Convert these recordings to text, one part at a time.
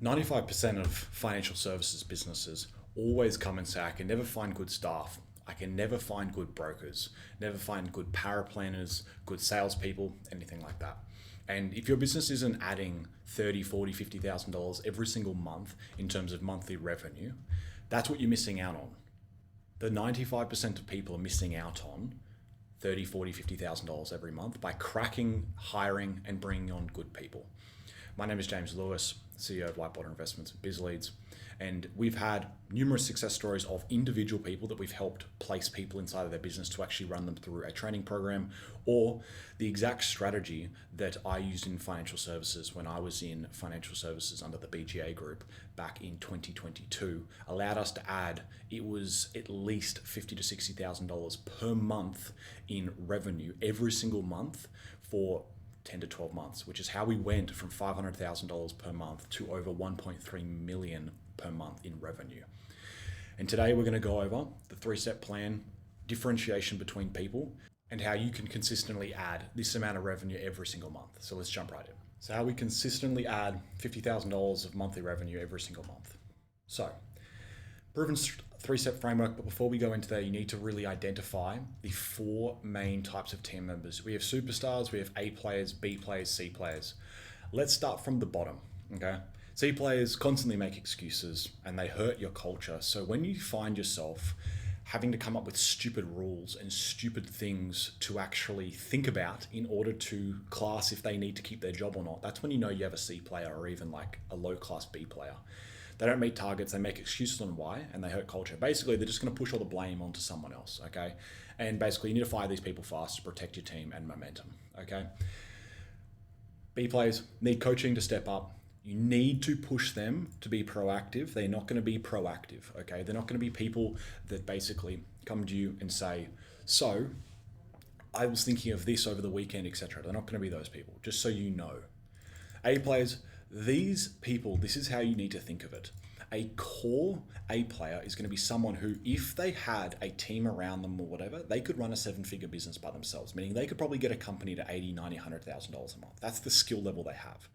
95% of financial services businesses always come and say, I can never find good staff. I can never find good brokers, never find good paraplanners, good salespeople, anything like that. And if your business isn't adding $30, $40, $50,000 every single month in terms of monthly revenue, that's what you're missing out on. The 95% of people are missing out on $30, $40, $50,000 every month by cracking, hiring, and bringing on good people. My name is James Lewis, CEO of Whitewater Investments and BizLeads, and we've had numerous success stories of individual people that we've helped place people inside of their business to actually run them through a training program, or the exact strategy that I used in financial services when I was in financial services under the BGA group back in 2022 allowed us to add, it was at least $50,000 to $60,000 per month in revenue every single month for 10 to 12 months, which is how we went from $500,000 per month to over 1.3 million per month in revenue. And today we're going to go over the 3-step plan, differentiation between people, and how you can consistently add this amount of revenue every single month. So let's jump right in. So how we consistently add $50,000 of monthly revenue every single month. So proven 3-step framework, but before we go into that, you need to really identify the 4 main types of team members. We have superstars, we have A players, B players, C players. Let's start from the bottom, okay? C players constantly make excuses and they hurt your culture. So when you find yourself having to come up with stupid rules and stupid things to actually think about in order to class if they need to keep their job or not, that's when you know you have a C player or even like a low class B player. They don't meet targets, they make excuses on why, and they hurt culture. Basically, they're just gonna push all the blame onto someone else, okay? And basically, you need to fire these people fast to protect your team and momentum, okay? B players need coaching to step up. You need to push them to be proactive. They're not gonna be proactive, okay? They're not gonna be people that basically come to you and say, so, I was thinking of this over the weekend, etc. They're not gonna be those people, just so you know. A players, these people, this is how you need to think of it. A core A player is going to be someone who, if they had a team around them or whatever, they could run a 7-figure business by themselves, meaning they could probably get a company to $80,000, $90,000, $100,000 a month. That's the skill level they have.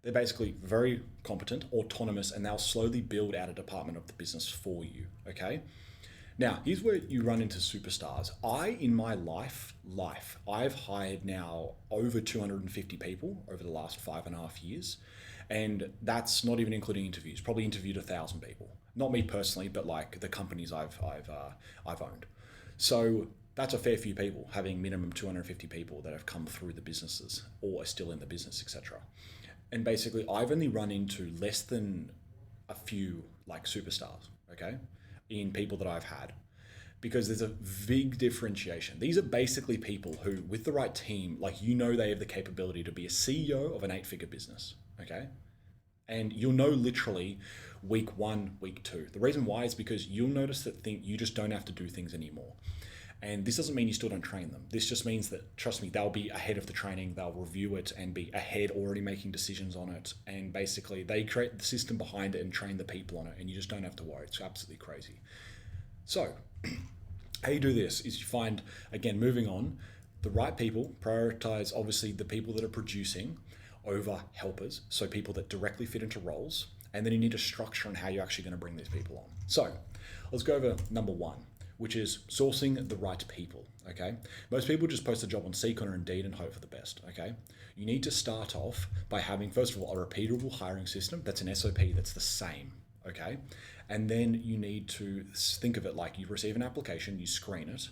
They're basically very competent, autonomous, and they'll slowly build out a department of the business for you, okay? Now, here's where you run into superstars. In my life, I've hired now over 250 people over the last 5.5 years. And that's not even including interviews, probably interviewed 1,000 people. Not me personally, but like the companies I've owned. So that's a fair few people, having minimum 250 people that have come through the businesses or are still in the business, etc. And basically I've only run into less than a few like superstars, okay? In people that I've had, because there's a big differentiation. These are basically people who, with the right team, like they have the capability to be a CEO of an 8-figure business, okay? And you'll know literally week 1, week 2. The reason why is because you'll notice that you just don't have to do things anymore. And this doesn't mean you still don't train them. This just means that, trust me, they'll be ahead of the training, they'll review it and be ahead, already making decisions on it. And basically they create the system behind it and train the people on it, and you just don't have to worry. It's absolutely crazy. So how you do this is you find, again, moving on, the right people, prioritize obviously the people that are producing over helpers, so people that directly fit into roles, and then you need a structure on how you're actually going to bring these people on. So let's go over number 1, which is sourcing the right people, okay? Most people just post a job on Seek or Indeed and hope for the best, okay? You need to start off by having, first of all, a repeatable hiring system that's an SOP that's the same, okay? And then you need to think of it like you receive an application, you screen it,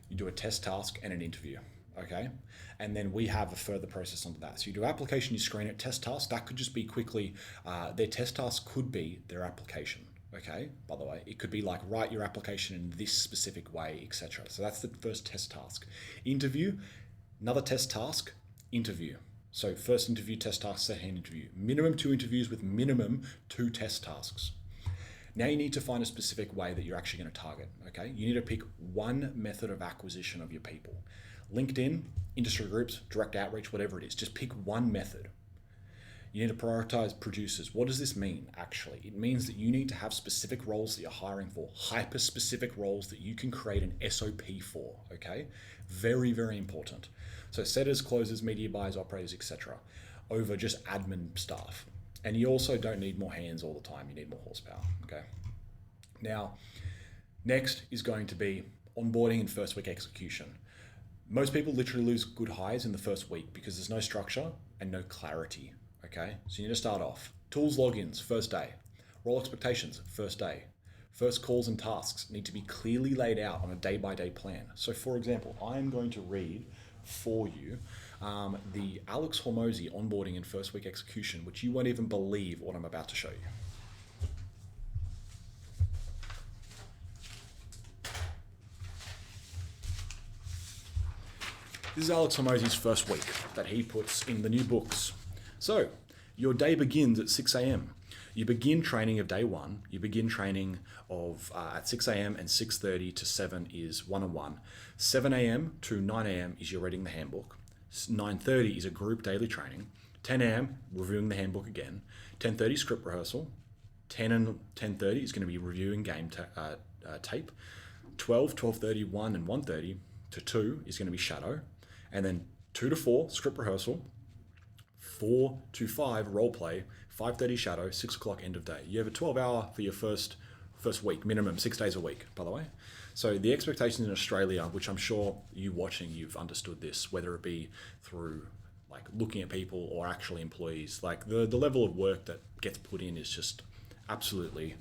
you do a test task and an interview, okay? And then we have a further process onto that. So you do application, you screen it, test task, that could just be quickly, their test task could be their application, okay? By the way, it could be like, write your application in this specific way, etc. So that's the first test task. Interview, another test task, interview. So first interview, test task, second interview. Minimum 2 interviews with minimum 2 test tasks. Now you need to find a specific way that you're actually going to target, okay? You need to pick one method of acquisition of your people. LinkedIn, industry groups, direct outreach, whatever it is, just pick one method. You need to prioritize producers. What does this mean, actually? It means that you need to have specific roles that you're hiring for, hyper-specific roles that you can create an SOP for, okay? Very, very important. So setters, closers, media buyers, operators, etc., over just admin staff. And you also don't need more hands all the time. You need more horsepower, okay? Now, next is going to be onboarding and first week execution. Most people literally lose good highs in the first week because there's no structure and no clarity, okay? So you need to start off. Tools logins, first day. Role expectations, first day. First calls and tasks need to be clearly laid out on a day-by-day plan. So for example, I'm going to read for you the Alex Hormozy onboarding and first week execution, which you won't even believe what I'm about to show you. This is Alex Hormozy's first week that he puts in the new books. So your day begins at 6 a.m. You begin training of day one. You begin training of at 6 a.m. and 6:30 to 7 is one-on-one. 7 a.m. to 9 a.m. is you're reading the handbook. 9:30 is a group daily training. 10 a.m. reviewing the handbook again. 10:30 script rehearsal. 10 and 10:30 is going to be reviewing game tape. 12, 12:30, 1 and 1:30 to 2 is going to be shadow. And then 2 to 4 script rehearsal. 4 to 5 role play. 5:30 shadow, 6 o'clock end of day. You have a 12-hour for your first week, minimum 6 days a week, by the way. So the expectations in Australia, which I'm sure you watching, you've understood this, whether it be through like looking at people or actually employees, like the level of work that gets put in is just absolutely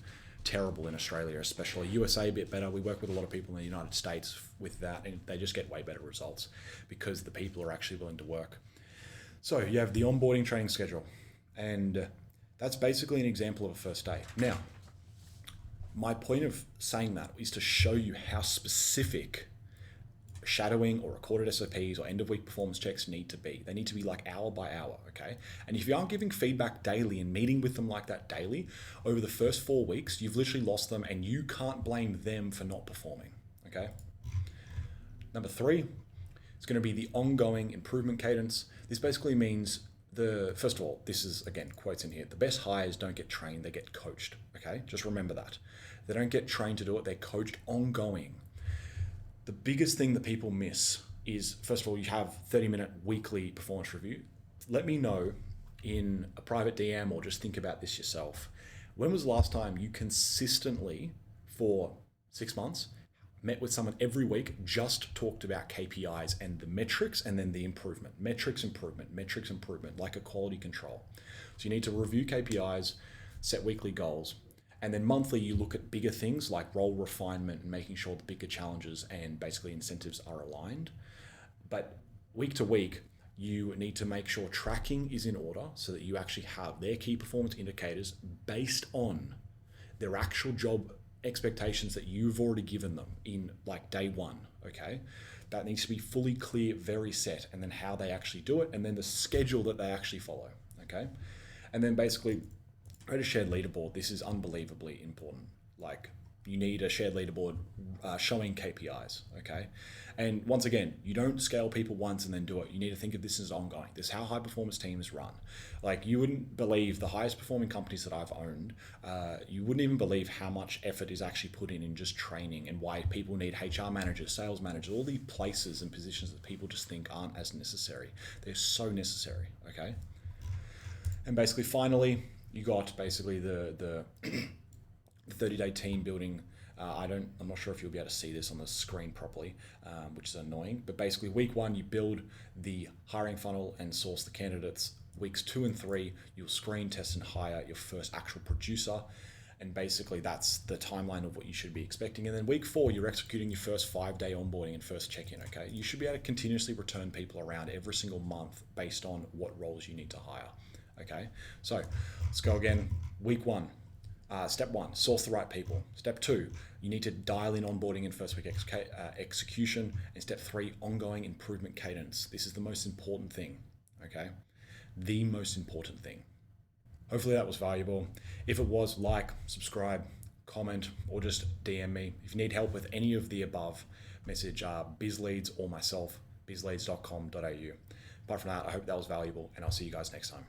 terrible in Australia, especially. USA a bit better. We work with a lot of people in the United States with that, and they just get way better results because the people are actually willing to work. So you have the onboarding training schedule, and that's basically an example of a first day. Now, my point of saying that is to show you how specific shadowing or recorded SOPs or end of week performance checks need to be. They need to be like hour by hour, okay? And if you aren't giving feedback daily and meeting with them like that daily, over the first 4 weeks, you've literally lost them and you can't blame them for not performing, okay? Number 3, it's going to be the ongoing improvement cadence. This basically means first of all, this is, again, quotes in here, the best hires don't get trained, they get coached, okay? Just remember that. They don't get trained to do it, they're coached ongoing. The biggest thing that people miss is, first of all, you have 30-minute weekly performance review. Let me know in a private DM or just think about this yourself. When was the last time you consistently, for 6 months, met with someone every week, just talked about KPIs and the metrics and then the improvement, metrics improvement, like a quality control. So you need to review KPIs, set weekly goals, and then monthly you look at bigger things like role refinement and making sure the bigger challenges and basically incentives are aligned. But week to week, you need to make sure tracking is in order so that you actually have their key performance indicators based on their actual job expectations that you've already given them in like day one, okay? That needs to be fully clear, very set, and then how they actually do it, and then the schedule that they actually follow, okay? And then basically, create a shared leaderboard. This is unbelievably important. Like, you need a shared leaderboard showing KPIs, okay? And once again, you don't scale people once and then do it. You need to think of this as ongoing. This is how high performance teams run. Like, you wouldn't believe the highest performing companies that I've owned, you wouldn't even believe how much effort is actually put in just training and why people need HR managers, sales managers, all these places and positions that people just think aren't as necessary. They're so necessary, okay? And basically, finally, you got basically the 30-day team building. I'm not sure if you'll be able to see this on the screen properly, which is annoying. But basically, week 1, you build the hiring funnel and source the candidates. Weeks 2 and 3, you'll screen, test, and hire your first actual producer. And basically, that's the timeline of what you should be expecting. And then week 4, you're executing your first 5-day onboarding and first check-in, okay? You should be able to continuously return people around every single month based on what roles you need to hire, okay? So let's go again. Week 1. Step 1, source the right people. Step 2, you need to dial in onboarding and first week execution. And step 3, ongoing improvement cadence. This is the most important thing, okay? The most important thing. Hopefully that was valuable. If it was, like, subscribe, comment, or just DM me. If you need help with any of the above, message BizLeads or myself, bizleads.com.au. Apart from that, I hope that was valuable, and I'll see you guys next time.